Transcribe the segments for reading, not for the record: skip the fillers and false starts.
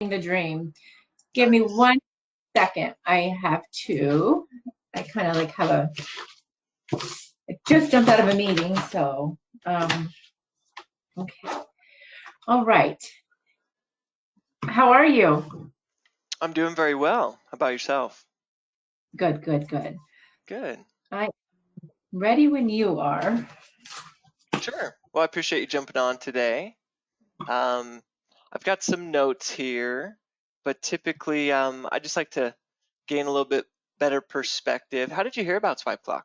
the dream. Give me 1 second. I kind of like I just jumped out of a meeting, so, okay. All right. How are you? I'm doing very well. How about yourself? Good, good, good. Good. I'm ready when you are. Sure. Well, I appreciate you jumping on today. I've got some notes here, but typically I just like to gain a little bit better perspective. How did you hear about Swipeclock?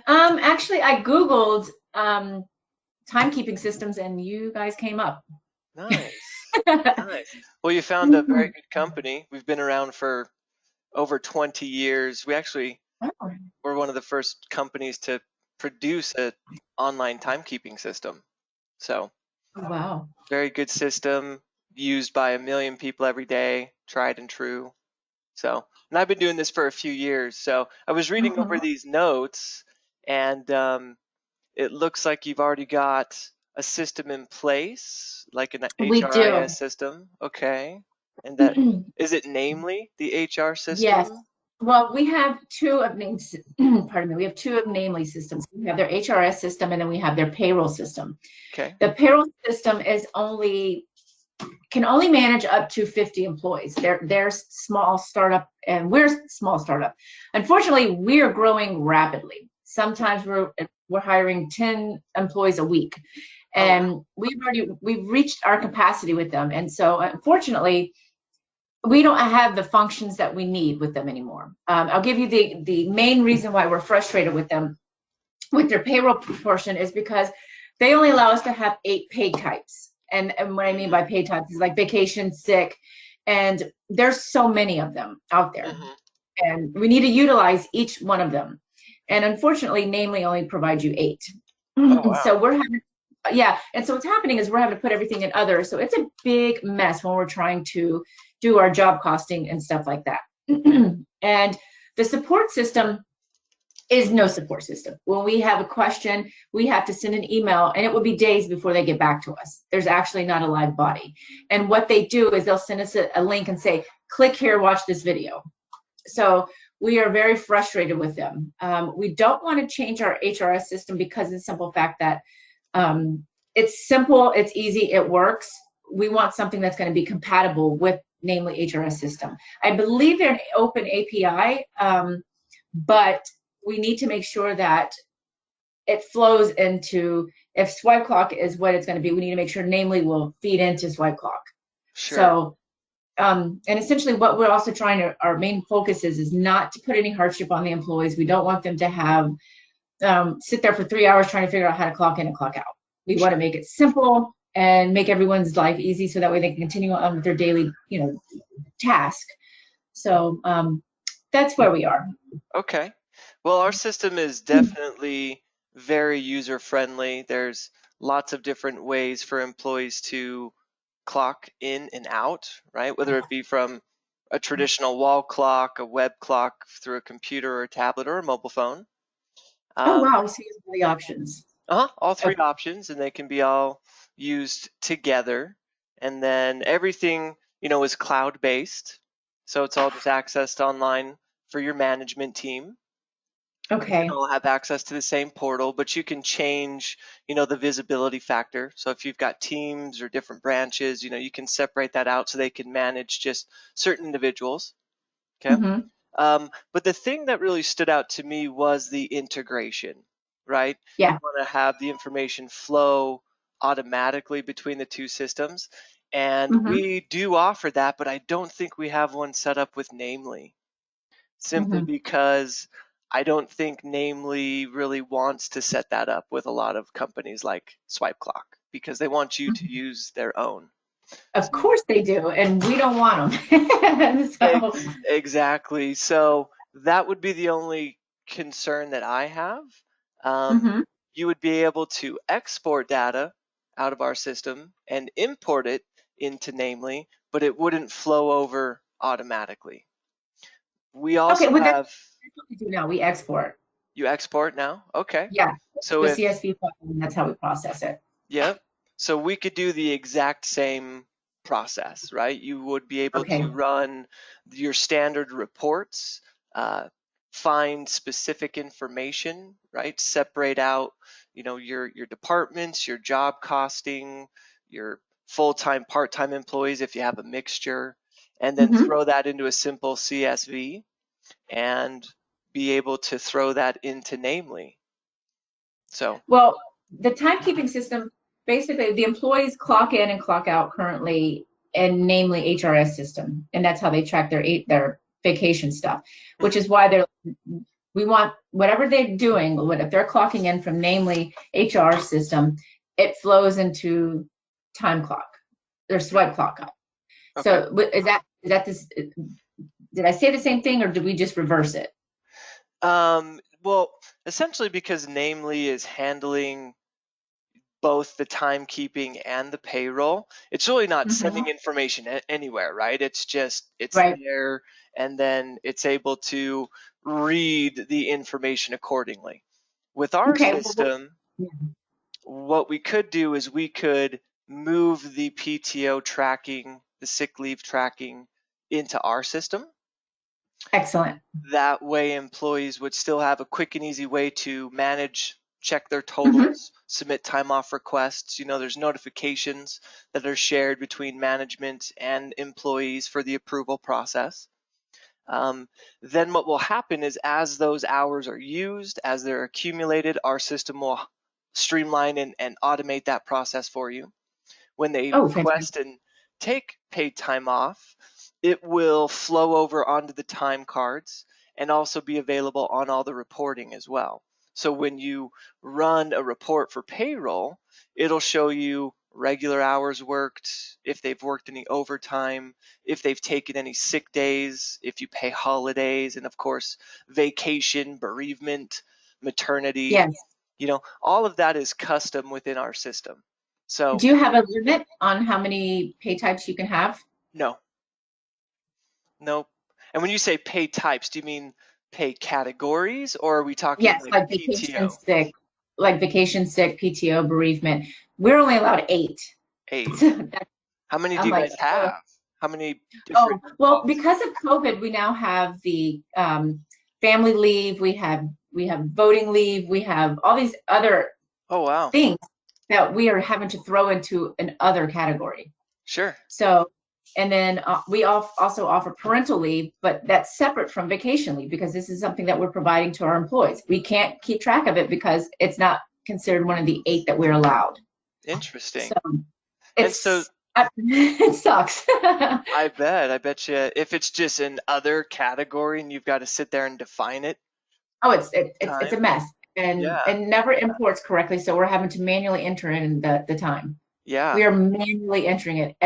Actually, I Googled timekeeping systems and you guys came up. Nice. Nice. Well, you found a very good company. We've been around for over 20 years. We actually were one of the first companies to produce an online timekeeping system. So, Wow. very good system used by a million people every day, tried and true. So, and I've been doing this for a few years. So I was reading over these notes, and it looks like you've already got a system in place, like an We do. HRIS system. Okay. And that is it, namely the HR Yes. system? Well, we have two of names, pardon me, we have two of Namely systems. We have their HRS system and then we have their payroll system. Okay. The payroll system can only manage up to 50 employees. They're small startup and we're small startup. Unfortunately, we're growing rapidly. Sometimes we're hiring 10 employees a week. And we've reached our capacity with them. And so unfortunately, we don't have the functions that we need with them anymore. I'll give you the main reason why we're frustrated with them with their payroll portion is because they only allow us to have 8 pay types. And what I mean by pay types is like vacation, sick, and there's so many of them out there. And we need to utilize each one of them. And unfortunately, Namely only provides you 8. Oh, wow. So we're having, yeah. And so what's happening is we're having to put everything in other. So it's a big mess when we're trying to do our job costing and stuff like that. And the support system is no support system. When we have a question, we have to send an email and it will be days before they get back to us. There's actually not a live body. And what they do is they'll send us a link and say, click here, watch this video. So we are very frustrated with them. We don't want to change our HRS system because of the simple fact that it's simple, it's easy, it works. We want something that's going to be compatible with Namely HRS system. I believe they're an open API, but we need to make sure that it flows into, if Swipeclock is what it's going to be, we need to make sure Namely will feed into Swipeclock. Sure. So, and essentially what we're also trying to, our main focus is not to put any hardship on the employees. We don't want them to have, sit there for 3 hours trying to figure out how to clock in and clock out. We want to make it simple and make everyone's life easy so that way they can continue on with their daily, task. So that's where we are. Okay. Well, our system is definitely very user friendly. There's lots of different ways for employees to clock in and out, right? Whether it be from a traditional wall clock, a web clock, through a computer or a tablet or a mobile phone. Oh, wow. So you have the options. All 3 options, and they can be all used together. And then everything, is cloud-based. So it's all just accessed online for your management team. Okay. They all have access to the same portal, but you can change, the visibility factor. So if you've got teams or different branches, you can separate that out so they can manage just certain individuals. Okay. But the thing that really stood out to me was the integration, right? Yeah. You want to have the information flow automatically between the 2 systems. And we do offer that, but I don't think we have one set up with Namely, simply because I don't think Namely really wants to set that up with a lot of companies like Swipeclock, because they want you to use their own. Of course they do, and we don't want them. So. Exactly. So that would be the only concern that I have. You would be able to export data out of our system and import it into Namely, but it wouldn't flow over automatically. We also Okay, have. That's what we do now. We export. You export now? Okay. Yeah. So The if CSV file, and that's how we process it. Yep. So we could do the exact same process, right? You would be able Okay. to run your standard reports, find specific information, right? Separate out, your departments, your job costing, your full-time, part-time employees if you have a mixture, and then Mm-hmm. throw that into a simple CSV and be able to throw that into Namely. So, Well, the timekeeping system, basically the employees clock in and clock out currently, and namely HRS system, and that's how they track their vacation stuff, which mhm, is why we want whatever they're doing, if they're clocking in from namely HR system, it flows into time clock, their swipe clock. okay. So is that this? Did I say the same thing, or did we just reverse it? Well, essentially because Namely is handling both the timekeeping and the payroll, it's really not Mm-hmm. sending information anywhere, right? It's Right. there, and then it's able to read the information accordingly. With our Okay. system, what we could do is we could move the PTO tracking, the sick leave tracking into our system. Excellent. That way employees would still have a quick and easy way to manage, check their Mm-hmm. totals, submit time off requests. There's notifications that are shared between management and employees for the approval process. Then what will happen is as those hours are used, as they're accumulated, our system will streamline and automate that process for you. When they Oh, fantastic. request and take paid time off, it will flow over onto the time cards and also be available on all the reporting as well. So when you run a report for payroll, it'll show you regular hours worked, if they've worked any overtime, if they've taken any sick days, if you pay holidays, and of course, vacation, bereavement, maternity. Yes. All of that is custom within our system. So Do you have a limit on how many pay types you can have? no, nope. And when you say pay types, do you mean pay categories, or are we talking Yes, like like PTO? vacation sick, PTO, bereavement. We're only allowed 8. 8. That's- How many do I'm you like, guys have? How many oh, different well, policies? because of COVID, we now have the family leave, we have voting leave, we have all these other Oh, wow. things that we are having to throw into an other category. Sure. So, and then we also offer parental leave, but that's separate from vacation leave because this is something that we're providing to our employees. We can't keep track of it because it's not considered one of the 8 that we're allowed. So Interesting. And so it sucks. I bet you if it's just an other category and you've got to sit there and define it Oh, it's a time. mess and Yeah. and never imports correctly, so we're having to manually enter in the time. We Yeah. are manually entering it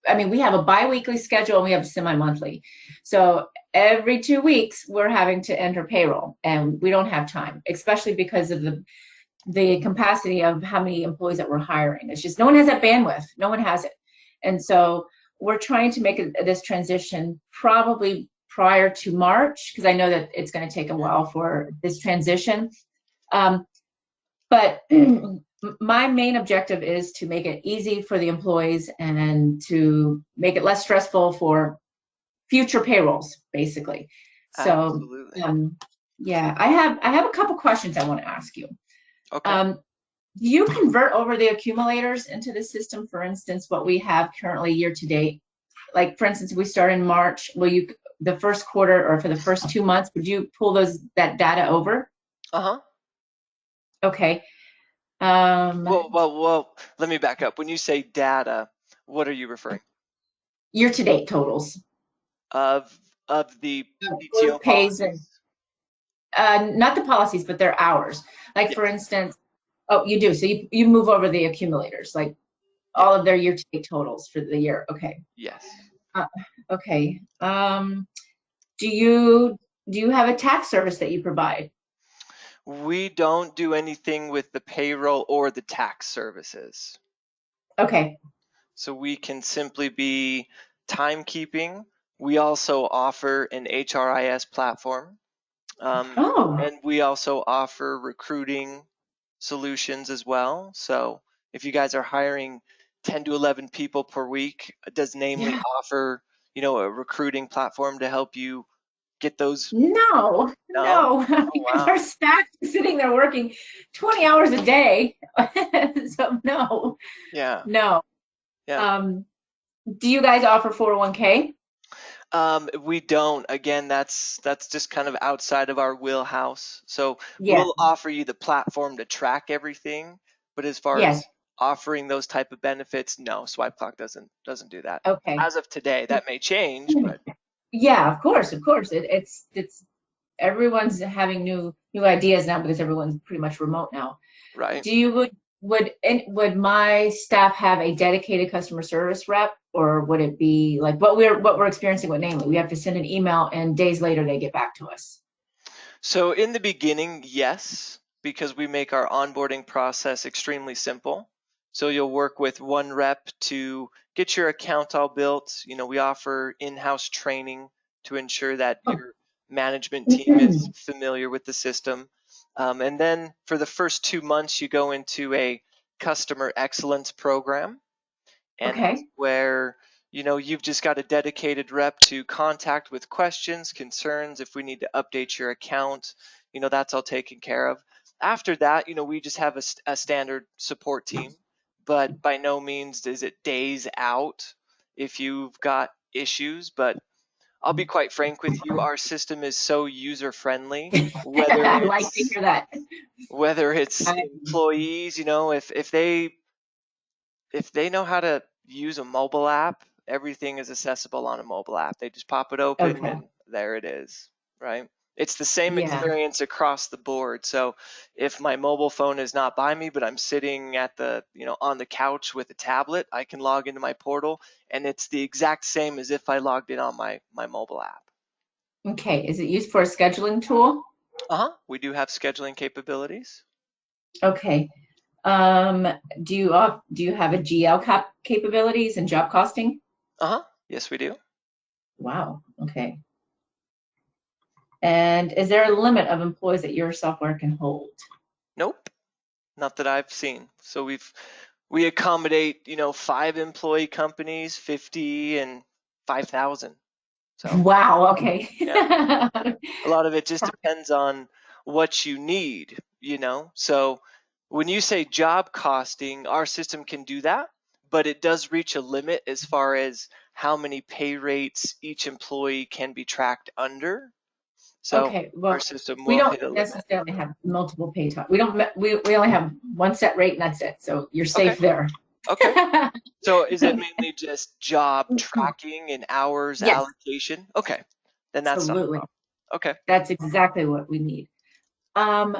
I mean, we have a biweekly schedule and we have a semi-monthly. So every 2 weeks we're having to enter payroll and we don't have time, especially because of the capacity of how many employees that we're hiring. It's just no one has that bandwidth. No one has it. And so we're trying to make this transition probably prior to March, because I know that it's going to take a while for this transition. But my main objective is to make it easy for the employees and to make it less stressful for future payrolls, basically. So, Absolutely. yeah, I have a couple questions I want to ask you. Okay. Um, do you convert over the accumulators into the system? For instance, what we have currently year to date, like for instance, we start in March. Will you the first quarter or for the first 2 months? Would you pull that data over? Uh-huh. Okay. Well, let me back up. When you say data, what are you referring Year to date totals. of the Who PTO pays policies? not the policies, but their hours. Like for Yes. instance, oh, you do. So you move over the accumulators, like Yeah. all of their year-to-date totals for the year. Okay. Yes. Uh, okay. Do you have a tax service that you provide? We don't do anything with the payroll or the tax services. Okay. So we can simply be timekeeping. We also offer an HRIS platform. Oh, And we also offer recruiting solutions as well. So if you guys are hiring 10 to 11 people per week. Does Namely Yeah. offer, a recruiting platform to help you get those? No, No? no, Oh, because wow. our staff is sitting there working 20 hours a day. So no, Yeah. no. Yeah. Um, do you guys offer 401k? We don't. Again, that's just kind of outside of our wheelhouse. So Yeah, we'll offer you the platform to track everything, but as far yes. as offering those type of benefits, no, Swipeclock doesn't do that. Okay. As of today, that may change, but Yeah, of course, of course. It's everyone's having new ideas now because everyone's pretty much remote now. right. Do you would my staff have a dedicated customer service rep, or would it be like what we're experiencing with Namely? We have to send an email and days later they get back to us. So in the beginning, yes, because we make our onboarding process extremely simple. So you'll work with one rep to get your account all built. We offer in-house training to ensure that your management team is familiar with the system. And then for the first 2 months, you go into a customer excellence program, and that's Okay. where you've just got a dedicated rep to contact with questions, concerns. If we need to update your account, that's all taken care of. After that, we just have a standard support team, but by no means is it days out if you've got issues. But I'll be quite frank with you, our system is so user friendly, whether I like to it's hear that. I, employees, if they know how to use a mobile app, everything is accessible on a mobile app. They just pop it open okay. and there it is, right? It's the same Yeah. experience across the board. So if my mobile phone is not by me, but I'm sitting on the couch with a tablet, I can log into my portal and it's the exact same as if I logged in on my mobile app. Okay. Is it used for a scheduling tool? Uh-huh. We do have scheduling capabilities. Okay. Um, do you have a GL capabilities and job costing? Uh-huh. Yes, we do. Wow. Okay. And is there a limit of employees that your software can hold? Nope. Not that I've seen. So we accommodate, 5 employee companies, 50 and 5,000. So Wow. Okay. yeah, a lot of it just depends on what you need. So when you say job costing, our system can do that, but it does reach a limit as far as how many pay rates each employee can be tracked under. So Okay. our Well, system we will don't hit a limit. necessarily have multiple pay time. We don't. We only have one set rate and that's it. So you're Okay. safe there. Okay. So is it mainly just job tracking and hours Yes. allocation? Okay, then that's not a Absolutely. problem. Okay. That's exactly what we need. Um,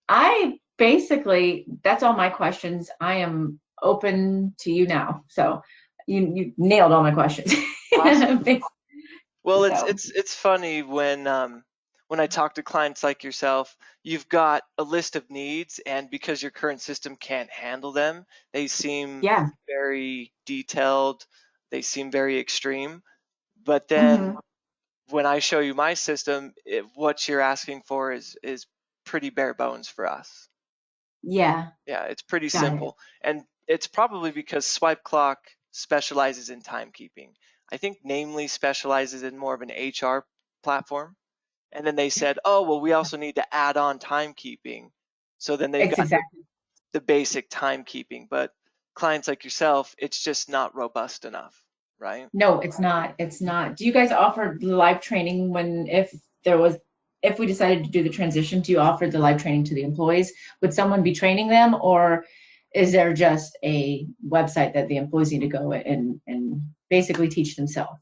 I basically, that's all my questions. I am open to you now. So you nailed all my questions. Awesome. Thanks. Well, it's So it's it's funny when I talk to clients like yourself, you've got a list of needs, and because your current system can't handle them, they seem yeah. very detailed, they seem very extreme. But then Hmm. when I show you my system, what you're asking for is pretty bare bones for us. Yeah. Yeah, it's pretty Got it. simple. And it's probably because Swipeclock specializes in timekeeping. I think Namely specializes in more of an HR platform. And then they said, oh, well, we also need to add on timekeeping. So then they've It's got exactly. the basic timekeeping. But clients like yourself, it's just not robust enough, right? No, it's not. It's not. Do you guys offer the live training if we decided to do the transition, do you offer the live training to the employees? Would someone be training them, or is there just a website that the employees need to go and basically teach themselves?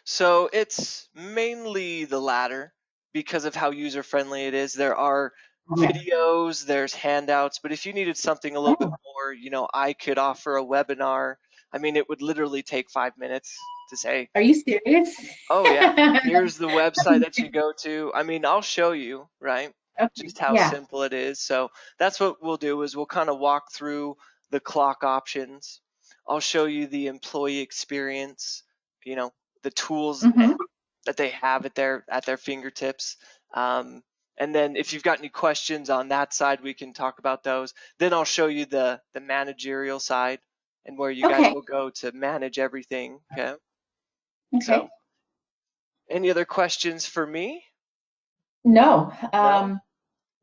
So it's mainly the latter because of how user friendly it is. There are Yeah. videos, there's handouts, but if you needed something a little bit Oh, more, I could offer a webinar. I mean, it would literally take 5 minutes to say, are you serious? oh, yeah, here's the website that you go to. I mean, I'll show you, right? Okay. Just how Yeah. simple it is. So that's what we'll do is we'll kind of walk through the clock options. I'll show you the employee experience, you know, the tools Hmm. that they have at their fingertips. And then if you've got any questions on that side, we can talk about those. Then I'll show you the managerial side. and where you guys Okay. will go to manage everything. Okay. Okay. So, any other questions for me? No, No?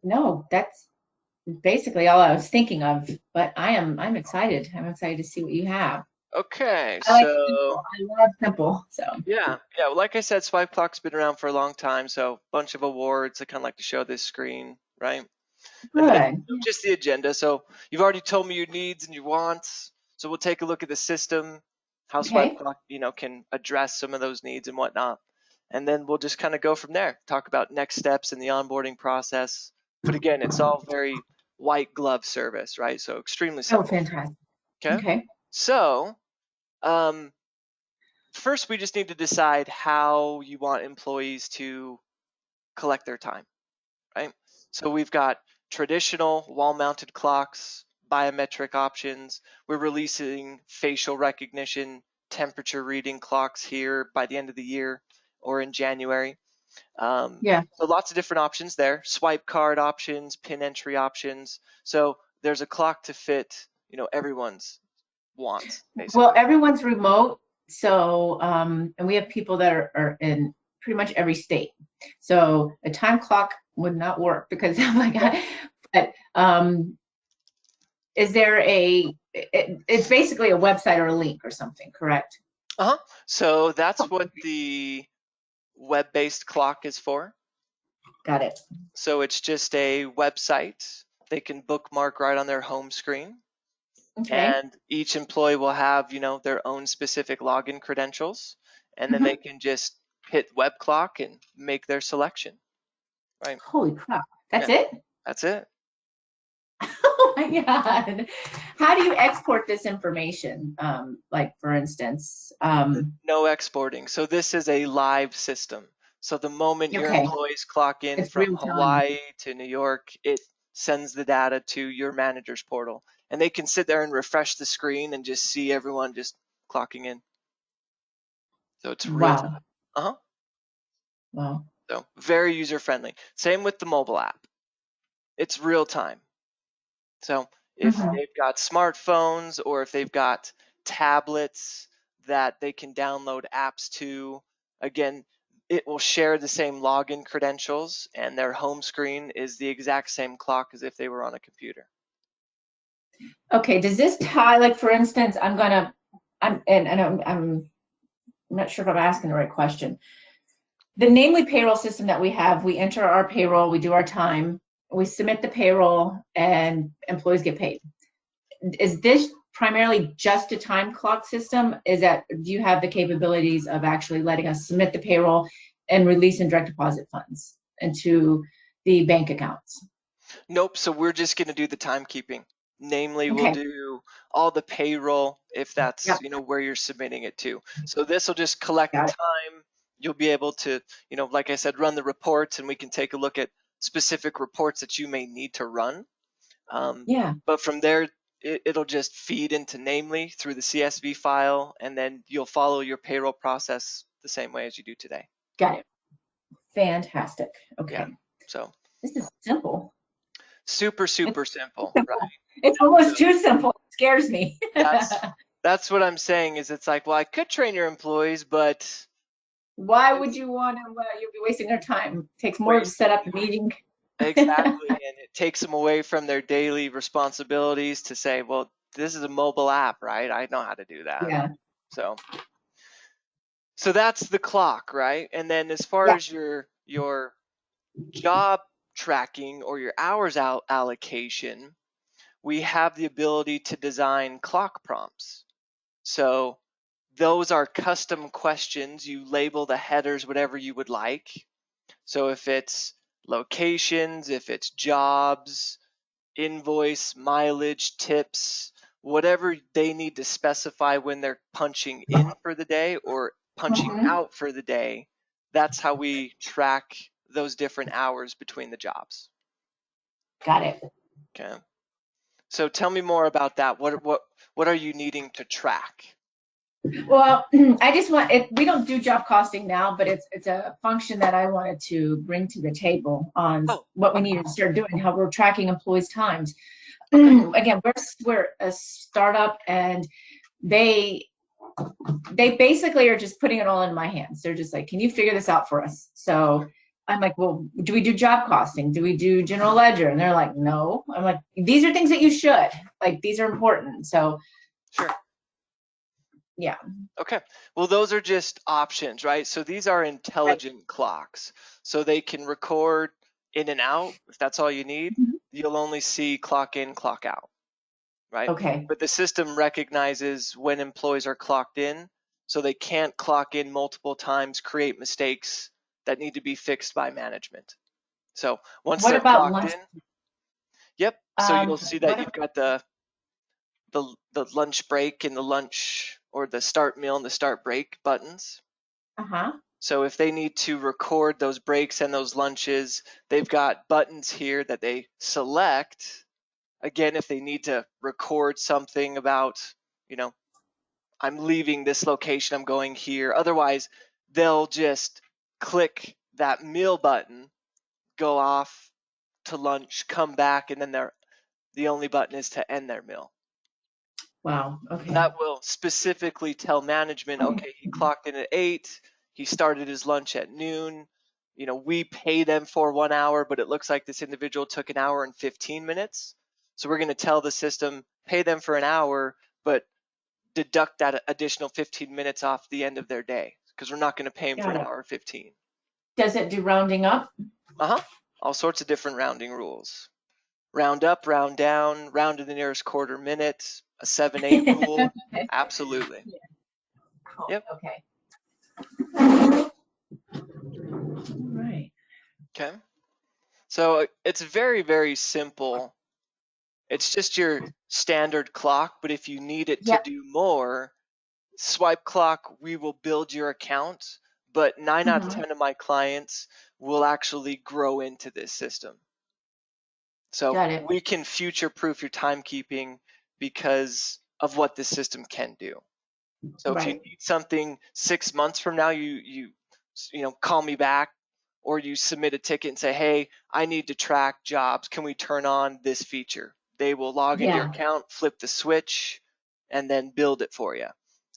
no, that's basically all I was thinking of, but I'm excited. I'm excited to see what you have. Okay, I like so simple. I love simple. So yeah, well, like I said, Swipeclock's been around for a long time, so a bunch of awards. I kind of like to show this screen, right? And then good. just the agenda. So you've already told me your needs and your wants. So we'll take a look at the system, how Okay. Swipeclock, can address some of those needs and whatnot. And then we'll just kind of go from there. Talk about next steps in the onboarding process. But again, it's all very white glove service, right? So extremely Oh, simple. fantastic. Okay. Okay. So um, first, we just need to decide how you want employees to collect their time, right? So we've got traditional wall-mounted clocks, biometric options. We're releasing facial recognition, temperature reading clocks here by the end of the year or in January. Yeah. So lots of different options there. Swipe card options, pin entry options. So there's a clock to fit, everyone's wants, Well, basically. everyone's remote, so and we have people that are in pretty much every state. So a time clock would not work because oh my Okay. God. But is there it's basically a website or a link or something, correct? Uh-huh. So that's what the web-based clock is for. Got it. So it's just a website they can bookmark right on their home screen. Okay. And each employee will have, their own specific login credentials. And then they Mhm. can just hit web clock and make their selection. Right. Holy crap. That's Yeah, it? that's it. Oh my God. How do you export this information? Like for instance, No exporting. So this is a live system. So the moment your okay, employees clock in it's from real time. Hawaii to New York, it sends the data to your manager's portal. And they can sit there and refresh the screen and just see everyone just clocking in. So it's real time. Wow. Uh-huh. Wow. So very user friendly. Same with the mobile app. It's real time. So if Mhm. they've got smartphones or if they've got tablets that they can download apps to, again, it will share the same login credentials and their home screen is the exact same clock as if they were on a computer. Okay, does this tie, like for instance, I'm not sure if I'm asking the right question. The Namely payroll system that we have, we enter our payroll, we do our time, we submit the payroll, and employees get paid. Is this primarily just a time clock system? Do you have the capabilities of actually letting us submit the payroll and release and direct deposit funds into the bank accounts? Nope, so we're just going to do the timekeeping. Namely, we'll Okay. do all the payroll if that's, Yep. where you're submitting it to. So this will just collect the Got it. time. You'll be able to, like I said, run the reports and we can take a look at specific reports that you may need to run. Yeah. But from there, it'll just feed into Namely through the CSV file, and then you'll follow your payroll process the same way as you do today. Got it. Fantastic. Yeah, Okay. so This is simple. super, It's super simple, right? simple. It's So almost too simple. It scares me. that's that's what I'm saying is it's like, well, I could train your employees, but Why would it's you want to? You'll be wasting their time. It takes more to set wasting up a meeting. exactly, and it takes them away from their daily responsibilities to say, well, this is a mobile app, right? I know how to do that. Yeah. So so that's the clock, right? And then as far Yeah. as your job tracking or your hours out allocation, we have the ability to design clock prompts. So those are custom questions. You label the headers whatever you would like. So if it's locations, if it's jobs, invoice, mileage, tips, whatever they need to specify when they're punching in for the day or punching Mhm. out for the day, that's how we track those different hours between the jobs. Got it. Okay. So tell me more about that. What are you needing to track? Well, I just want it. We don't do job costing now, but it's a function that I wanted to bring to the table on Oh, what we okay. need to start doing, how we're tracking employees' times. Okay. Again, we're a startup, and they basically are just putting it all in my hands. They're just like, can you figure this out for us? So I'm like, well, do we do job costing? Do we do general ledger? And they're like, no. I'm like, these are things that you should, like, these are important. So Sure. yeah. Okay. Well, those are just options, right? So these are intelligent clocks. So they can record in and out. If that's all you need, you'll only see clock in, clock out, right? Okay. But the system recognizes when employees are clocked in, so they can't clock in multiple times, create mistakes that need to be fixed by management. So once What they're about clocked lunch? in, yep. So you'll see that What? you've got the lunch break and the lunch, or the start meal and the start break buttons. Uh-huh. So if they need to record those breaks and those lunches, they've got buttons here that they select. Again, if they need to record something about, you know, I'm leaving this location, I'm going here. Otherwise, they'll just click that meal button, go off to lunch, come back, and then the only button is to end their meal. Wow. So Okay. that will specifically tell management, okay, he clocked in at 8, he started his lunch at noon. You know, we pay them for 1 hour, but it looks like this individual took an hour and 15 minutes. So we're going to tell the system, pay them for an hour, but deduct that additional 15 minutes off the end of their day, because we're not going to pay them for Got an it. hour 15. Does it do rounding up? All sorts of different rounding rules. Round up, round down, round to the nearest quarter minute, a 7/8 rule. Absolutely. Yeah. Cool. Yep. Okay. All right. Okay. So it's very, very simple. It's just your standard clock, but if you need it to Yep. do more, Swipeclock, we will build your account, but 9 out of 10 of my clients will actually grow into this system. So Got it. we can future-proof your timekeeping because of what this system can do. So if you Right. need something 6 months from now, you know, call me back, or you submit a ticket and say, hey, I need to track jobs. Can we turn on this feature? They will log into your Yeah. account, flip the switch, and then build it for you.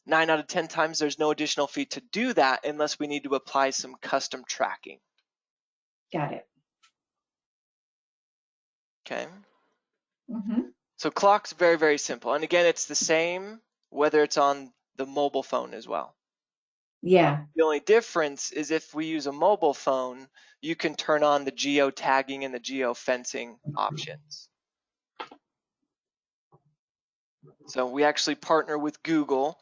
9 out of 10 times, there's no additional fee to do that unless we need to apply some custom tracking. Got it. Okay. Mm-hmm. So clock's very, very simple. And again, it's the same whether it's on the mobile phone as well. Yeah. The only difference is if we use a mobile phone, you can turn on the geo-tagging and the geo-fencing options. So we actually partner with Google.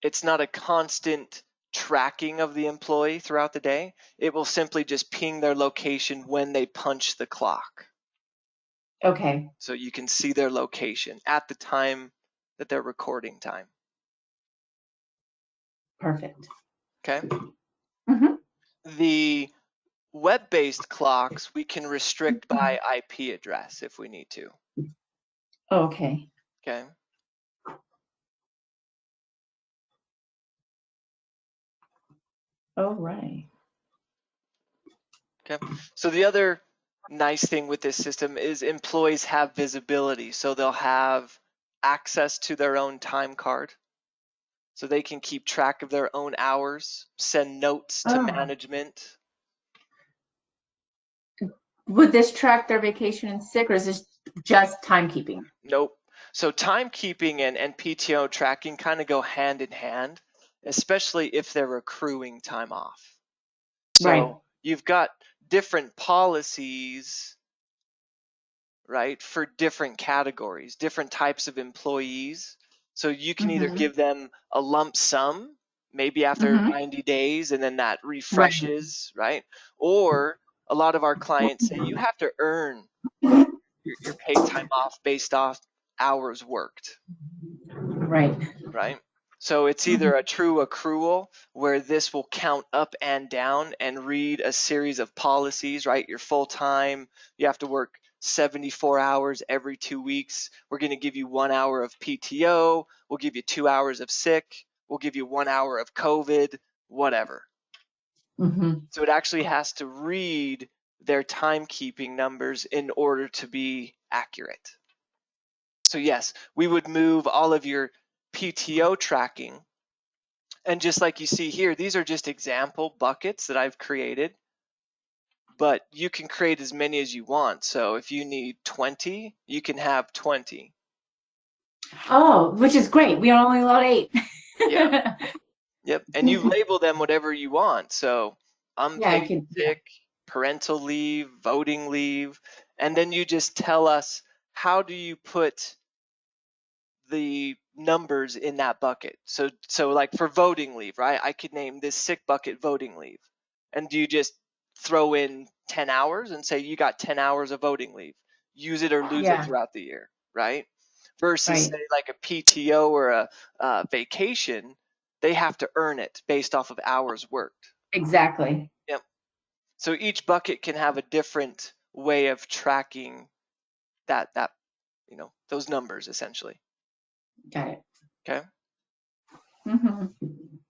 It's not a constant tracking of the employee throughout the day. It will simply just ping their location when they punch the clock. Okay. So you can see their location at the time that they're recording time. Perfect. Okay. Mm-hmm. The web-based clocks we can restrict by IP address if we need to. Okay. Okay. All right. Okay. So the other nice thing with this system is employees have visibility. So they'll have access to their own time card. So they can keep track of their own hours, send notes to Oh. management. Would this track their vacation and sick, or is this just timekeeping? Nope. So timekeeping and PTO tracking kind of go hand in hand, especially if they're accruing time off. Right. So you've got different policies, right, for different categories, different types of employees. So you can either Mm-hmm. give them a lump sum, maybe after Mm-hmm. 90 days, and then that Right. refreshes, right? Or a lot of our clients say you have to earn your paid time off based off hours worked, Right. right? So it's either a true accrual where this will count up and down and read a series of policies, right? You're full time, you have to work 74 hours every 2 weeks. We're going to give you 1 hour of PTO, we'll give you 2 hours of sick, we'll give you 1 hour of COVID, whatever. Mm-hmm. So it actually has to read their timekeeping numbers in order to be accurate. So yes, we would move all of your PTO tracking. And just like you see here, these are just example buckets that I've created, but you can create as many as you want. So if you need 20, you can have 20. Oh, which is great. We are only allowed 8. Yeah. Yep. And you label them whatever you want. So Yeah, I unpaid can. Yeah. sick, parental leave, voting leave, and then you just tell us how do you put the numbers in that bucket. So like for voting leave, right? I could name this sick bucket voting leave. And do you just throw in 10 hours and say you got 10 hours of voting leave? Use it or lose it Yeah. throughout the year, right? Versus Right. say like a PTO or a vacation, they have to earn it based off of hours worked. Exactly. Yep. So each bucket can have a different way of tracking that those numbers essentially. Got it. Okay. Mm-hmm.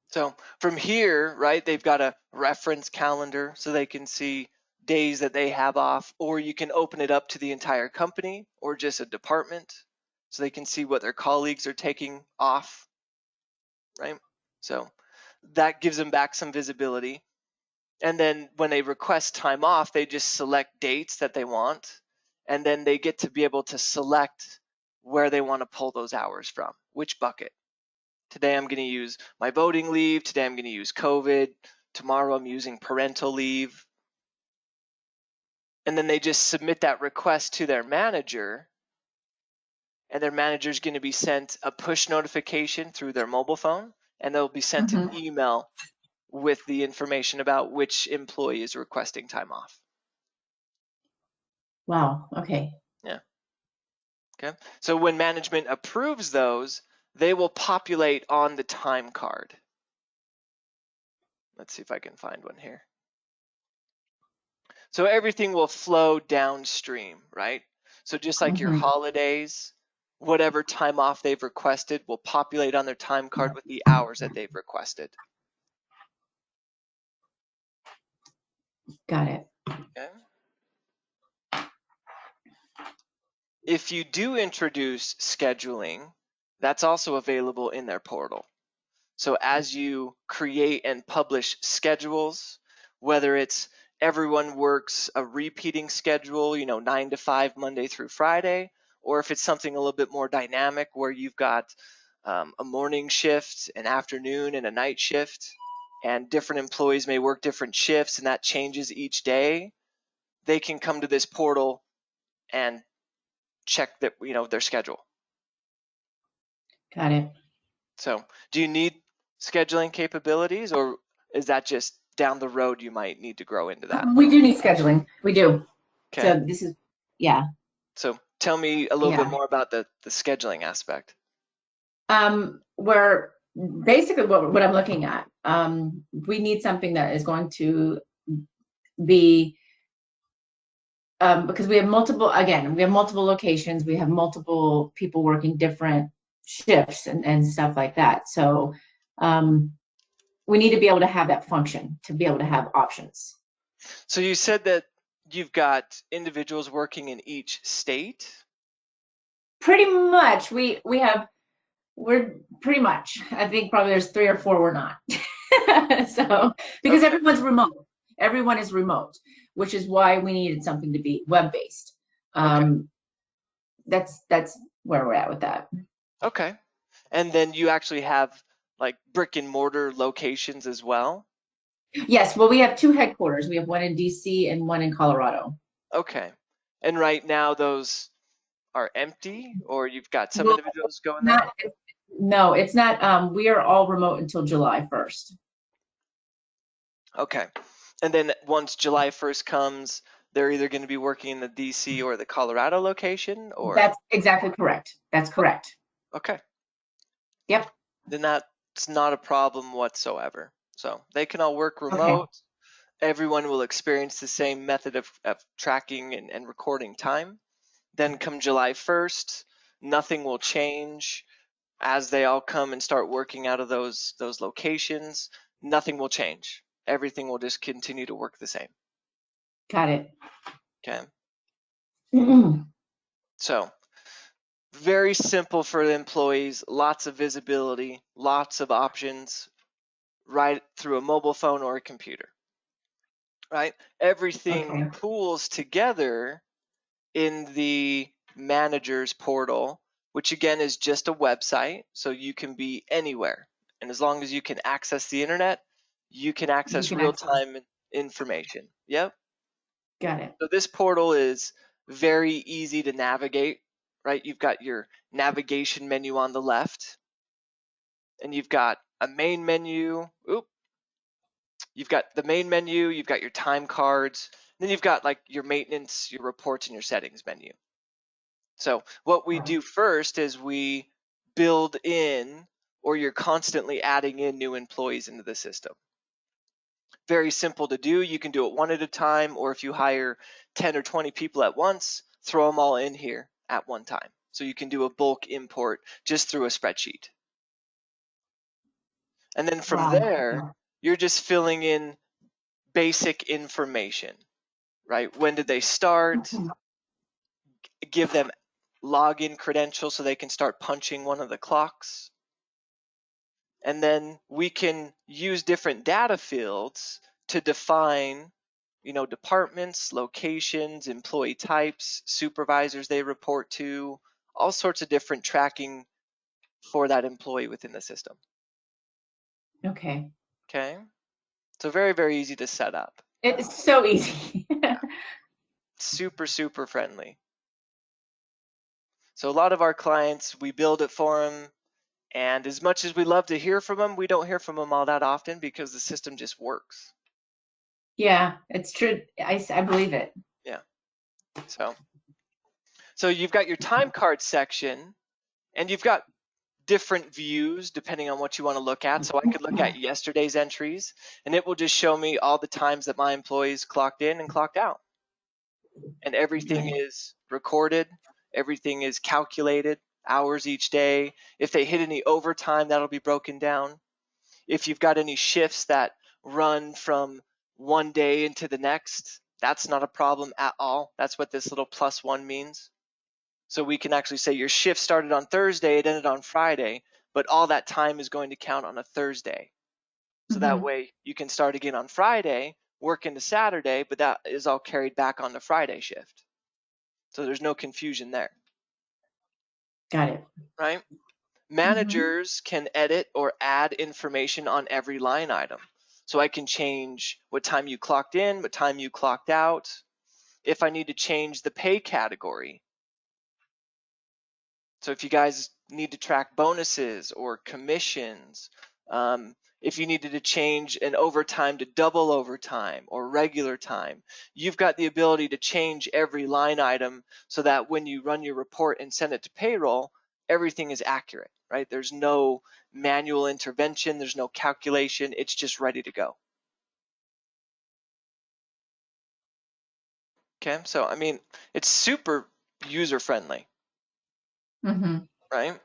So from here, right, they've got a reference calendar so they can see days that they have off, or you can open it up to the entire company or just a department so they can see what their colleagues are taking off, right? So that gives them back some visibility. And then when they request time off, they just select dates that they want, and then they get to be able to select where they want to pull those hours from, which bucket. Today I'm going to use my voting leave. Today I'm going to use COVID. Tomorrow I'm using parental leave. And then they just submit that request to their manager, and their manager is going to be sent a push notification through their mobile phone, and they'll be sent an Mm-hmm. email with the information about which employee is requesting time off. Wow. Okay. Yeah. Okay. So when management approves those, they will populate on the time card. Let's see if I can find one here. So everything will flow downstream, right? So just like your Mm-hmm. holidays, whatever time off they've requested will populate on their time card with the hours that they've requested. Got it. Okay. If you do introduce scheduling, that's also available in their portal. So as you create and publish schedules, whether it's everyone works a repeating schedule, 9 to 5 Monday through Friday, or if it's something a little bit more dynamic where you've got a morning shift, an afternoon, and a night shift, and different employees may work different shifts and that changes each day, they can come to this portal and check that their schedule. Got it. So do you need scheduling capabilities, or is that just down the road you might need to grow into that? We do need scheduling. We do. Okay. So this is, yeah. So tell me a little bit Yeah. more about the scheduling aspect. Where basically what I'm looking at, we need something that is going to be, because we have multiple locations, we have multiple people working different shifts and stuff like that. So we need to be able to have that function to be able to have options. So you said that you've got individuals working in each state. Pretty much, we're pretty much. I think probably there's 3 or 4 we're not. So because Okay. everyone's remote, everyone is remote, which is why we needed something to be web-based. Okay. That's where we're at with that. Okay. And then you actually have like brick and mortar locations as well? Yes, well, we have 2 headquarters. We have one in DC and one in Colorado. Okay. And right now those are empty, or you've got some Well, individuals going there? not, no, it's not. We are all remote until July 1st. Okay. And then once July 1st comes, they're either going to be working in the DC or the Colorado location, or? That's exactly correct. That's correct. Okay. Yep. Then that's not a problem whatsoever. So they can all work Okay. remote. Everyone will experience the same method of tracking and recording time. Then come July 1st, nothing will change. As they all come and start working out of those locations, nothing will change. Everything will just continue to work the same. Got it. Okay. Mm-hmm. So Very simple for the employees, lots of visibility, lots of options, right through a mobile phone or a computer, right? Everything Okay. pools together in the manager's portal, which again is just a website, so you can be anywhere. And as long as you can access the internet, you can You access can access. real-time information. Yep. Got it. So this portal is very easy to navigate, right? You've got your navigation menu on the left, and you've got a main menu. You've got the main menu, you've got your time cards, then you've got like your maintenance, your reports, and your settings menu. So what we do first is we build in, or you're constantly adding in new employees into the system. Very simple to do. You can do it one at a time, or if you hire 10 or 20 people at once, throw them all in here at one time. So you can do a bulk import just through a spreadsheet. And then from Wow. there, you're just filling in basic information, right? When did they start? Give them login credentials so they can start punching one of the clocks. And then we can use different data fields to define, departments, locations, employee types, supervisors they report to, all sorts of different tracking for that employee within the system. Okay. Okay. So very, very easy to set up. It's so easy. Super, super friendly. So a lot of our clients, we build it for them. And as much as we love to hear from them, we don't hear from them all that often because the system just works. Yeah, it's true. I believe it. Yeah. So you've got your time card section, and you've got different views depending on what you want to look at. So I could look at yesterday's entries, and it will just show me all the times that my employees clocked in and clocked out. And everything Right. is recorded, everything is calculated, hours each day. If they hit any overtime, that'll be broken down. If you've got any shifts that run from one day into the next, that's not a problem at all. That's what this little +1 means. So we can actually say your shift started on Thursday, it ended on Friday, but all that time is going to count on a Thursday. So that way you can start again on Friday, work into Saturday, but that is all carried back on the Friday shift. So there's no confusion there. Got it. Right? Managers can edit or add information on every line item. So I can change what time you clocked in, what time you clocked out. If I need to change the pay category. So if you guys need to track bonuses or commissions, if you needed to change an overtime to double overtime or regular time, you've got the ability to change every line item so that when you run your report and send it to payroll, everything is accurate, right? There's no manual intervention, there's no calculation, it's just ready to go. Okay, so I mean, it's super user friendly. Right?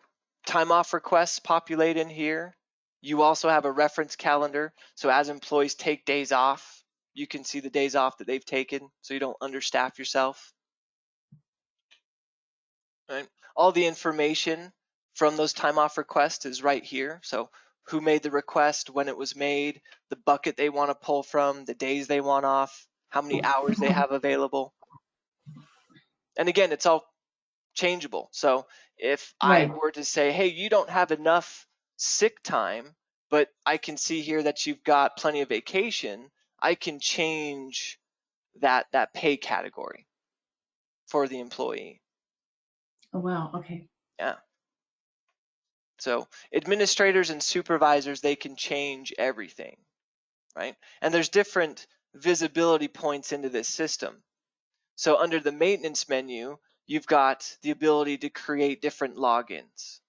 Time off requests populate in here. You also have a reference calendar. So as employees take days off, you can see the days off that they've taken so you don't understaff yourself. Right? All the information from those time off requests is right here. So who made the request, when it was made, the bucket they want to pull from, the days they want off, how many hours they have available. And again, it's all changeable. So if I Right. were to say, hey, you don't have enough sick time, but I can see here that you've got plenty of vacation, I can change that pay category for the employee. Oh, wow. Okay. Yeah. So administrators and supervisors, they can change everything, right? And there's different visibility points into this system. So under the maintenance menu, you've got the ability to create different logins.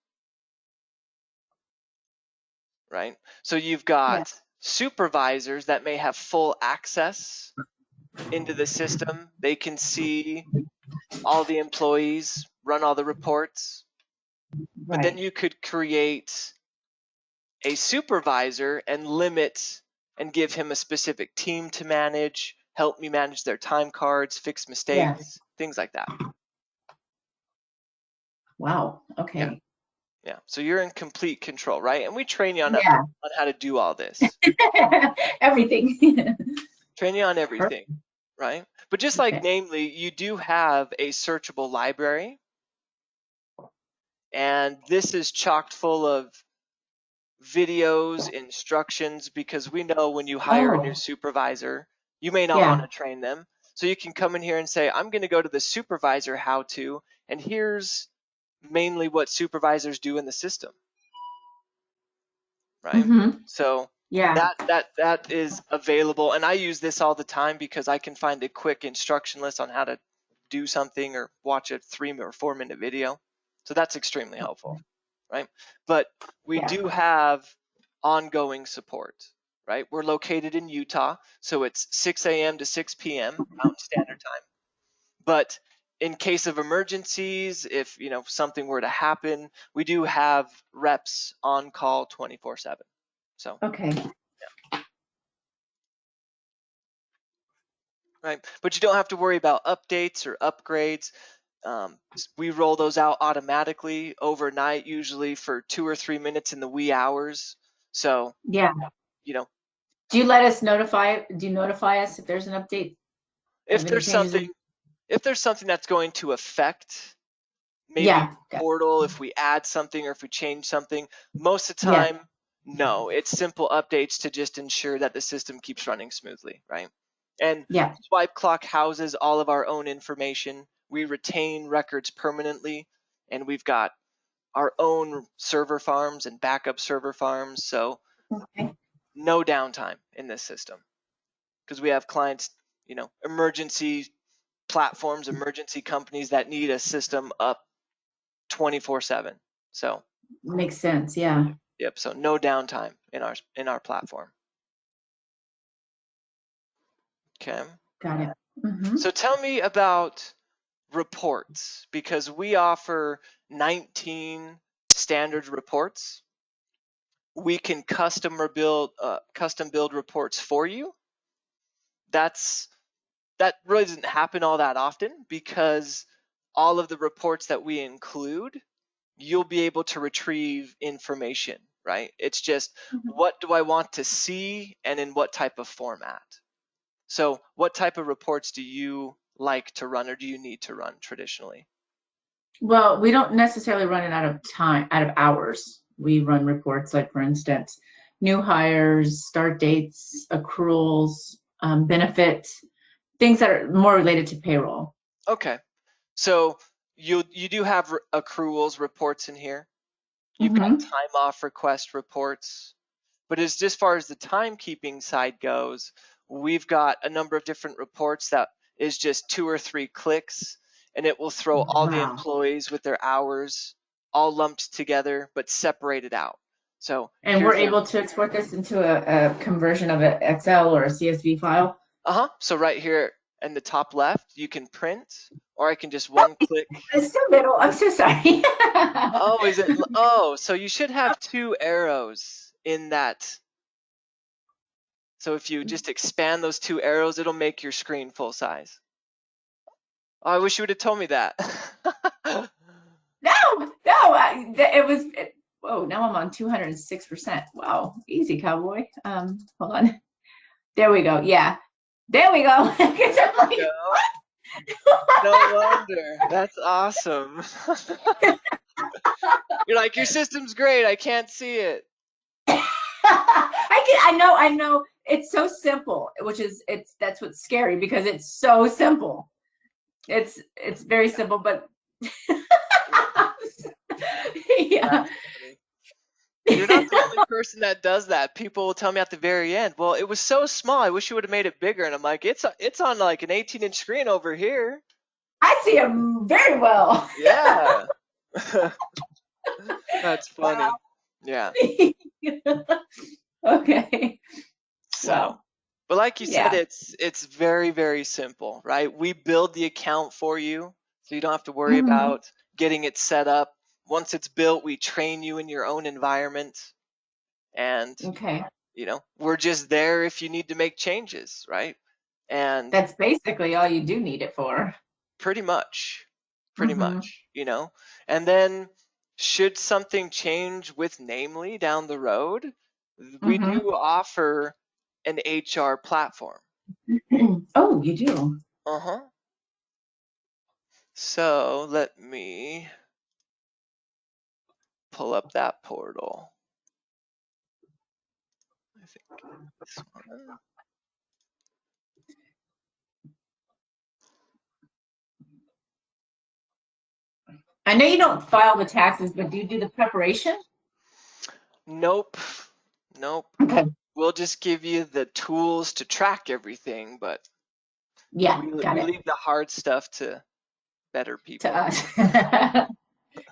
Right? So you've Yeah. got supervisors that may have full access into the system. They can see all the employees, run all the reports. But then Right. you could create a supervisor and limit and give him a specific team to manage, help me manage their time cards, fix Yeah. mistakes, things like that. Wow. Yeah. Okay. Yeah. So you're in complete control, right? And we train you on Yeah. how to do all this. Everything. Train you on Perfect. everything, right? But just like Okay. namely, you do have a searchable library, and this is chocked full of videos, instructions, because we know when you hire a new Oh, supervisor, you may not want yeah. to train them. So you can come in here and say, I'm going to go to the supervisor how to, and here's mainly what supervisors do in the system, right? Mm-hmm. So Yeah. that is available, and I use this all the time because I can find a quick instruction list on how to do something or watch a 3 or 4 minute video. So that's extremely helpful, right? But we Yeah. do have ongoing support, right? We're located in Utah, so it's 6 a.m. to 6 p.m. Mountain Standard Time. But in case of emergencies, if something were to happen, we do have reps on call 24/7. So, Okay. right, but you don't have to worry about updates or upgrades. We roll those out automatically overnight, usually for 2 or 3 minutes in the wee hours. So, Yeah. you know, Do you let us notify? Do you notify us if there's an update if of any there's changes? something, if there's something that's going to affect maybe Yeah. the portal, if we add something or if we change something, most of the Yeah. time, no, it's simple updates to just ensure that the system keeps running smoothly, right? And Yeah. Swipeclock houses all of our own information. We retain records permanently, and we've got our own server farms and backup server farms, so Okay. no downtime in this system because we have clients, emergency platforms, emergency companies that need a system up 24/7. So, Makes sense. Yeah. yep, so no downtime in our platform. Okay. Got it. Mm-hmm. So tell me about reports because we offer 19 standard reports. We can custom build reports for you. That really doesn't happen all that often because all of the reports that we include, you'll be able to retrieve information, right? It's just what do I want to see and in what type of format. So what type of reports do you like to run or do you need to run traditionally? Well, we don't necessarily run it out of time, out of hours. We run reports like, for instance, new hires, start dates, accruals, benefits, things that are more related to payroll. Okay. So you do have accruals reports in here. You've got Mm-hmm. time off request reports. But as far as the timekeeping side goes, we've got a number of different reports that is just 2 or 3 clicks, and it will throw all the Wow. employees with their hours all lumped together but separated out. So And we're here's able to export this into a conversion of an Excel or a CSV file. so right here in the top left, you can print, or I can just one click. It's so little. I'm so sorry. Oh, is it? Oh, so you should have 2 arrows in that. So if you just expand those 2 arrows, it'll make your screen full size. Oh, I wish you would have told me that. No, it was. Whoa, now I'm on 206%. Wow, easy, cowboy. Hold on. There we go. Yeah, there we go. 'Cause I'm like, Go. No wonder. That's awesome. You're like, your system's great. I can't see it. I know. It's so simple, that's what's scary because it's so simple. It's very simple, but yeah. That's funny. You're not the only person that does that. People will tell me at the very end, well, it was so small. I wish you would have made it bigger. And I'm like, it's on like an 18-inch screen over here. I see him very well. Yeah. That's Wow. funny. Yeah. Okay. So, Wow. but like you said, Yeah. it's very, very simple, right? We build the account for you, so you don't have to worry Mhm. about getting it set up. Once it's built, we train you in your own environment, and Okay. we're just there if you need to make changes, right? And That's basically all you do need it for. pretty much. pretty much, you know? And then should something change with Namely down the road, we do offer an HR platform. Oh, you do? Uh-huh. So let me pull up that portal. I think this one. I know you don't file the taxes, but do you do the preparation? Nope. Nope. Okay. We'll just give you the tools to track everything, but Yeah, we got it. leave the hard stuff to better To people. us.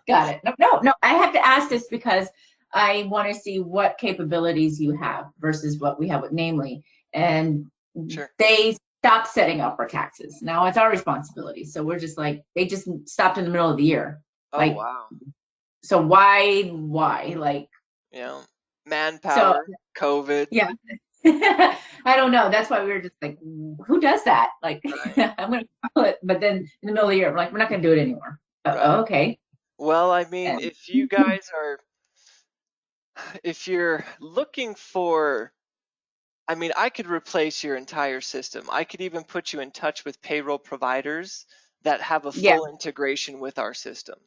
Got it. No, no, no. I have to ask this because I want to see what capabilities you have versus what we have with Namely. And Sure. they stopped setting up our taxes. Now it's our responsibility. So we're just like, they just stopped in the middle of the year. Oh, Like, wow. so why? Like, You know, so manpower, COVID, yeah. I don't know. That's why we were just like, who does that? Like, right? I'm going to call it. But then in the middle of the year, we're like, we're not going to do it anymore. Right. Okay. Well, I mean, And, if you guys are, if you're looking for, I mean, I could replace your entire system. I could even put you in touch with payroll providers that have a yeah, full integration with our system.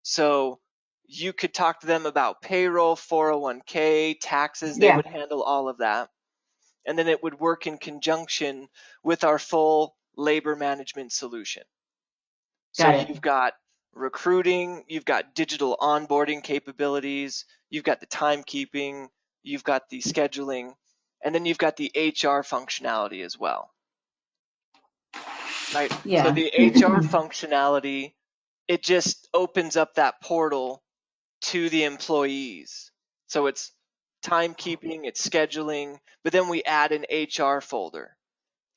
So you could talk to them about payroll, 401k, taxes. They yeah, would handle all of that. And then it would work in conjunction with our full labor management solution. So got it. you've got recruiting, you've got digital onboarding capabilities, you've got the timekeeping, you've got the scheduling, and then you've got the HR functionality as well, right? So Yeah. the HR functionality, it just opens up that portal to the employees. So it's timekeeping, it's scheduling, but then we add an HR folder.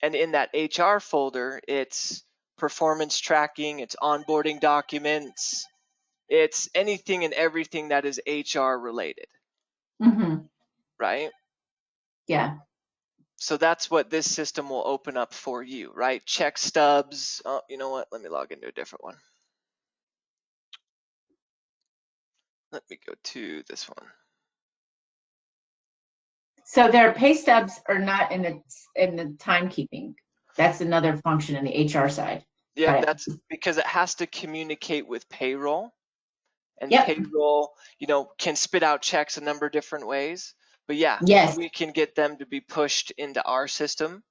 And in that HR folder, it's performance tracking, it's onboarding documents, it's anything and everything that is HR related, right? Yeah. So that's what this system will open up for you, right? Check stubs. Oh, you know what? Let me log into a different one. Let me go to this one. So their pay stubs are not in the timekeeping. That's another function in the HR side. Yep, Got it. that's because it has to communicate with payroll, and Yep. payroll, can spit out checks a number of different ways. But yeah, Yes. we can get them to be pushed into our system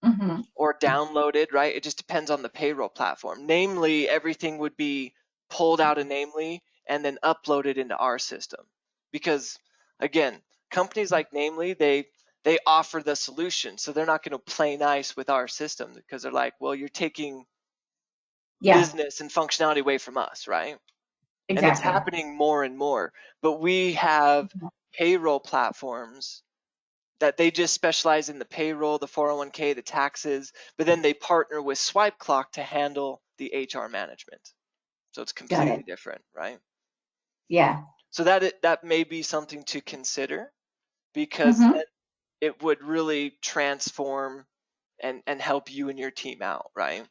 Mm-hmm. or downloaded, right? It just depends on the payroll platform. Namely, everything would be pulled out of Namely and then uploaded into our system. Because again, companies like Namely, they offer the solution. So they're not going to play nice with our system because they're like, well, you're taking Yeah. business and functionality away from us, right? And it's Exactly. happening more and more. But we have payroll platforms that they just specialize in the payroll, the 401k, the taxes, but then they partner with Swipeclock to handle the HR management. So it's Got completely it. different, right? Yeah. So that may be something to consider because Mm-hmm. then it would really transform and help you and your team out, right?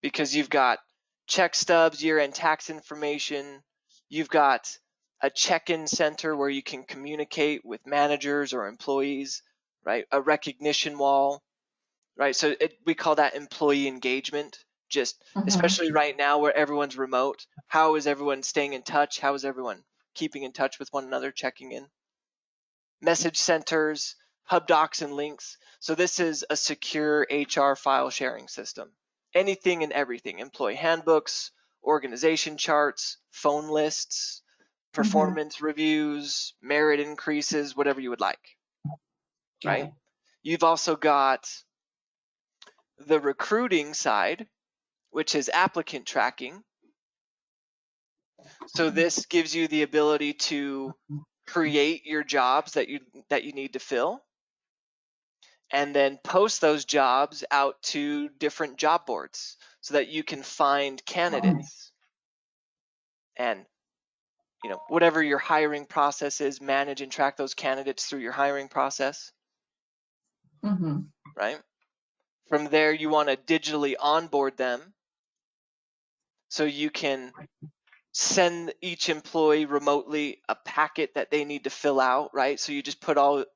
Because you've got check stubs, year-end tax information, you've got a check-in center where you can communicate with managers or employees, right? A recognition wall, right? So we call that employee engagement. Just Mm-hmm. especially right now where everyone's remote, how is everyone staying in touch? How is everyone keeping in touch with one another, checking in? Message centers, hub docs and links. So this is a secure HR file sharing system. Anything and everything, employee handbooks, organization charts, phone lists, Mm-hmm. performance reviews, merit increases, whatever you would like, Got right? it. You've also got the recruiting side, which is applicant tracking. So this gives you the ability to create your jobs that you need to fill and then post those jobs out to different job boards so that you can find candidates and whatever your hiring process is, manage and track those candidates through your hiring process, Mm-hmm. right? From there, you want to digitally onboard them So you can send each employee remotely a packet that they need to fill out, right? So you just put all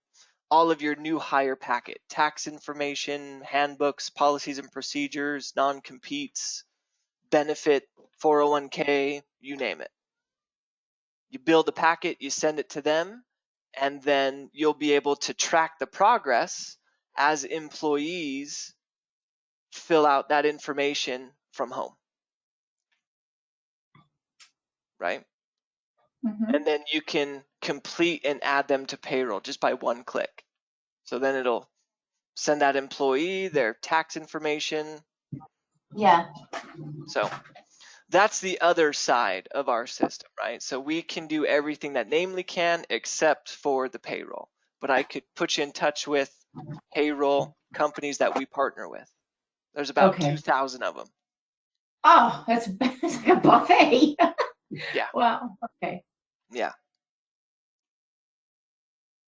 of your new hire packet, tax information, handbooks, policies and procedures, non-competes, benefit, 401k, you name it. You build a packet, you send it to them, and then you'll be able to track the progress as employees fill out that information from home, right? And then you can complete and add them to payroll just by one click. So then it'll send that employee their tax information. Yeah. So that's the other side of our system, right? So we can do everything that Namely can except for the payroll. But I could put you in touch with payroll companies that we partner with. There's about 2,000 of them. Oh, that's like a buffet. Yeah. Wow. Okay. Yeah.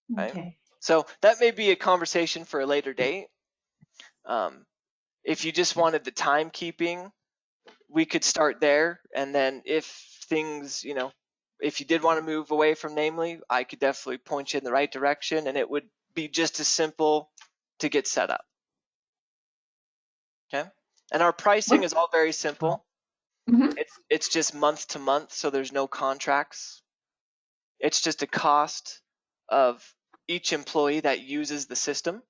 Right? Okay. So that may be a conversation for a later date. If you just wanted the timekeeping, we could start there. And then if things, if you did want to move away from Namely, I could definitely point you in the right direction, and it would be just as simple to get set up. Okay. And our pricing is all very simple. It's just month to month, so there's no contracts. It's just a cost of each employee that uses the system.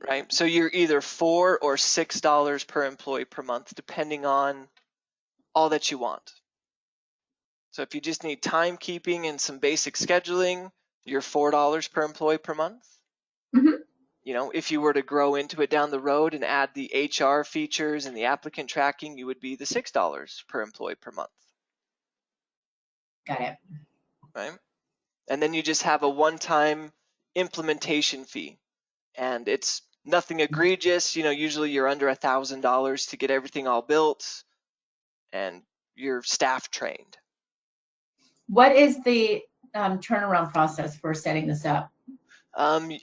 Right? So you're either $4 or $6 per employee per month, depending on all that you want. So if you just need timekeeping and some basic scheduling, you're $4 per employee per month. If you were to grow into it down the road and add the HR features and the applicant tracking, you would be the $6 per employee per month. Got it. Right? And then you just have a one-time implementation fee. And it's nothing egregious. Usually you're under $1,000 to get everything all built and your staff trained. What is the turnaround process for setting this up?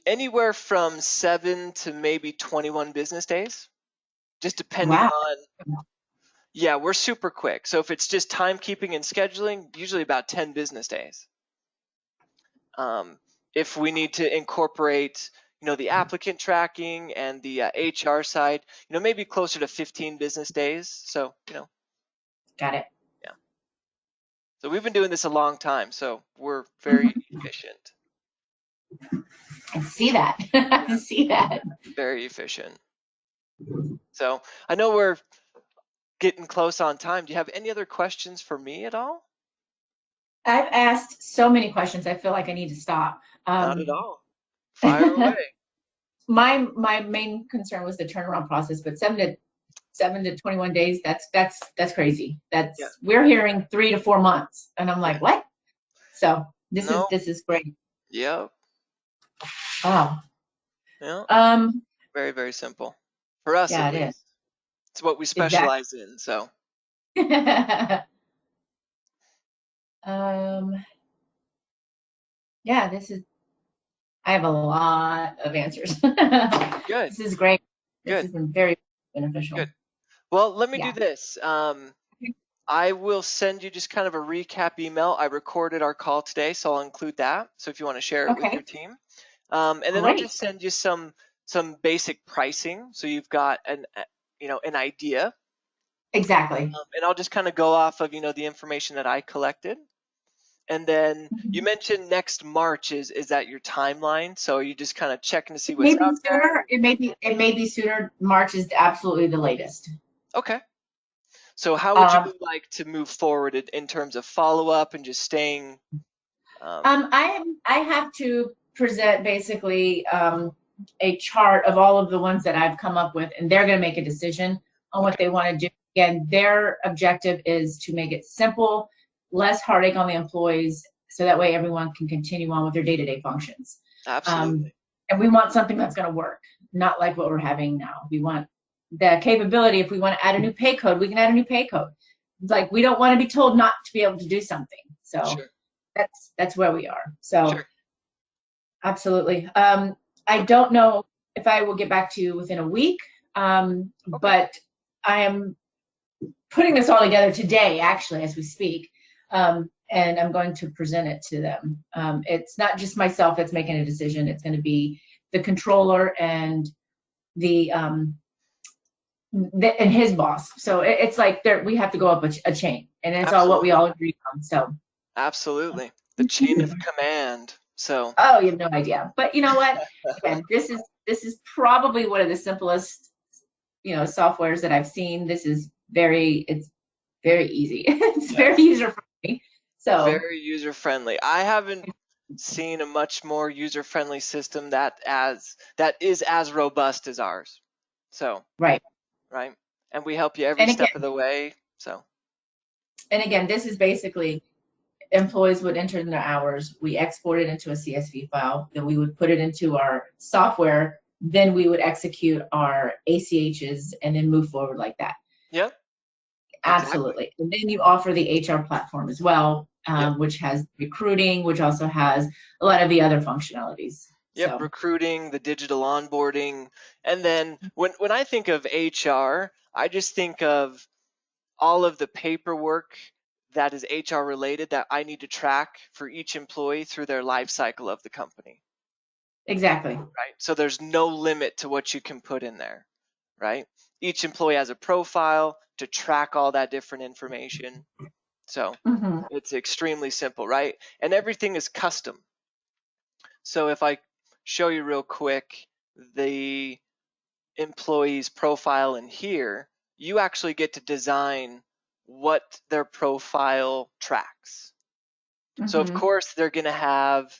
Anywhere from 7 to maybe 21 business days, just depending on. Yeah, we're super quick. So if it's just timekeeping and scheduling, usually about 10 business days. If we need to incorporate, the applicant tracking and the HR side, maybe closer to 15 business days. So, Got it. Yeah. So we've been doing this a long time, so we're very efficient. I see that. I see that. Very efficient. So I know we're getting close on time. Do you have any other questions for me at all? I've asked so many questions. I feel like I need to stop. Not at all. Fire away. My main concern was the turnaround process, but 7 to 21 days. That's crazy. We're hearing 3 to 4 months, and I'm like, what? So this is great. Yep. Oh. Yeah. Very, very simple for us. Yeah, at least. It's what we specialize in. So. Yeah, I have a lot of answers. Good. This is great. Good. This has been very beneficial. Good. Well, let me do this. I will send you just kind of a recap email. I recorded our call today, so I'll include that. So if you want to share it with your team, and then I'll just send you some basic pricing, so you've got an idea. Exactly. And I'll just kind of go off of the information that I collected. And then you mentioned next March is that your timeline? So are you just kind of checking to see what's out there? It may be sooner. March is absolutely the latest. Okay. So how would you like to move forward in terms of follow-up and just staying? I have to present basically a chart of all of the ones that I've come up with, and they're going to make a decision on what they want to do. Again, their objective is to make it simple, less heartache on the employees, so that way everyone can continue on with their day-to-day functions. Absolutely. And we want something that's going to work, not like what we're having now. We want the capability. If we want to add a new pay code, we can add a new pay code. Like, we don't want to be told not to be able to do something. So that's where we are. So absolutely. I don't know if I will get back to you within a week, but I am putting this all together today, actually, as we speak, and I'm going to present it to them. It's not just myself that's making a decision. It's going to be the controller and and his boss. So it's like we have to go up a chain, and it's all what we Absolutely. all agree on. So. Absolutely. The chain of command. So, Oh, you have no idea. But you know what? Again, this is probably one of the simplest, softwares that I've seen. It's very easy. It's yes, very user friendly. So, very user friendly. I haven't seen a much more user friendly system that is as robust as ours. So, right. right. And we help you every And step of again, the way. So, this is basically employees would enter in their hours. We export it into a CSV file. Then we would put it into our software. Then we would execute our ACHs and then move forward like that. yep, exactly. Absolutely. And then you offer the HR platform as well, Yep. which has recruiting, which also has a lot of the other functionalities. Yep, So, recruiting, the digital onboarding. And then when I think of HR, I just think of all of the paperwork that is HR related that I need to track for each employee through their life cycle of the company, exactly. right? So there's no limit to what you can put in there, right? Each employee has a profile to track all that different information. So Mm-hmm. it's extremely simple, right? And everything is custom. So if I show you real quick the employee's profile in here, you actually get to design what their profile tracks. So of Mm-hmm. course they're going to have,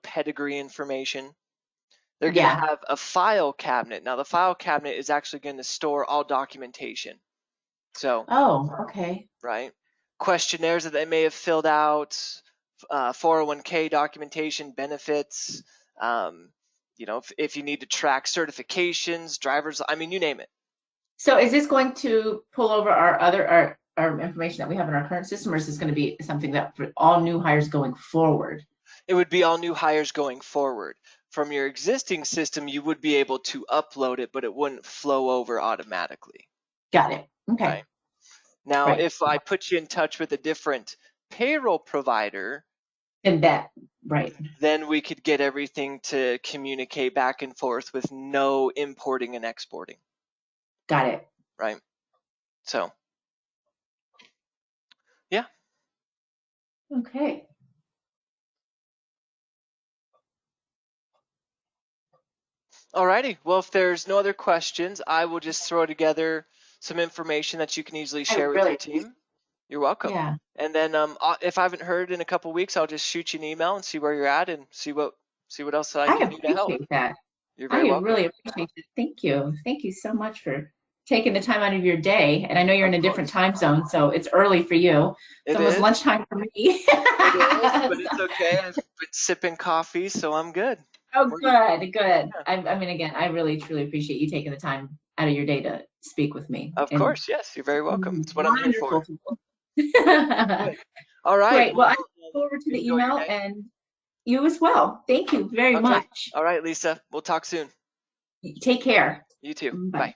pedigree information. They're going to Yeah. have a file cabinet. Now the file cabinet is actually going to store all documentation. So, Oh, okay. right, questionnaires that they may have filled out, 401k documentation, benefits, um, if you need to track certifications, drivers, I mean, you name it. So is this going to pull over our information that we have in our current system, or is this going to be something that for all new hires going forward? It would be all new hires going forward. From your existing system, you would be able to upload it, but it wouldn't flow over automatically, Got it. Okay. right? Now, Right. if I put you in touch with a different payroll provider, And that, right. then we could get everything to communicate back and forth with no importing and exporting, Got it. right? So, yeah. Okay. Alrighty. Well, if there's no other questions, I will just throw together some information that you can easily I share with really, your team. You're welcome. yeah. And then if I haven't heard in a couple weeks, I'll just shoot you an email and see where you're at and see what else I I can do to help. appreciate that. You're very I welcome. really appreciate it. Thank you. Thank you so much for taking the time out of your day. And I know you're in Of a different course. time zone, so it's early for you. It's It almost is. lunchtime for me. It is, but it's okay. I've been sipping coffee, so I'm good. Oh, We're good. good, good. Yeah. I mean, again, I really, truly appreciate you taking the time out of your day to speak with me. Of And course, yes. You're very welcome. It's what I'm here wonderful for. people. Good. All right. Great. Well, I Well, look forward to the enjoy your email day. and you as well. Thank you very Okay. much. All right, Lisa. We'll talk soon. Take care. You too. Bye. Bye.